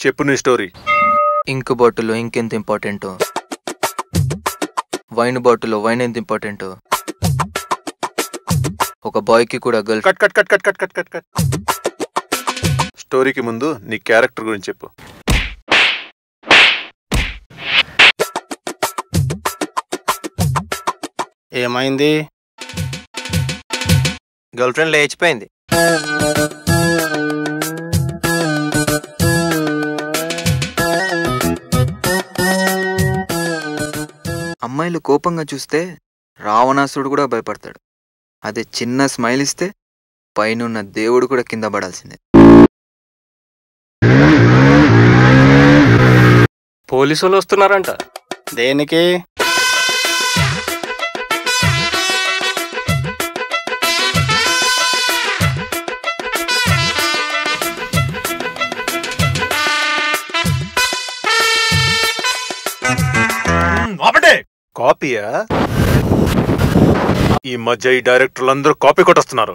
చెప్పు నీ స్టోరీ. ఇంక్ బాటిల్లో ఇంక్ ఎంత ఇంపార్టెంటో, వైన్ బాటిల్లో వైన్ ఎంత ఇంపార్టెంటో, ఒక బాయ్కి కూడా girl. Cut cut cut cut cut cut cut cut. స్టోరీకి ముందు నీ క్యారెక్టర్ గురించి చెప్పు. ఏమైంది? గర్ల్ ఫ్రెండ్ లేచిపోయింది. అమ్మాయిలు కోపంగా చూస్తే రావణాసురుడు కూడా భయపడతాడు. అదే చిన్న స్మైల్ ఇస్తే పైనున్న దేవుడు కూడా కింద పడాల్సిందే. పోలీసులు వస్తున్నారంట. దేనికి? కాపీయా? ఈ మధ్య ఈ డైరెక్టర్లు అందరూ కాపీ కొట్టొస్తున్నారు.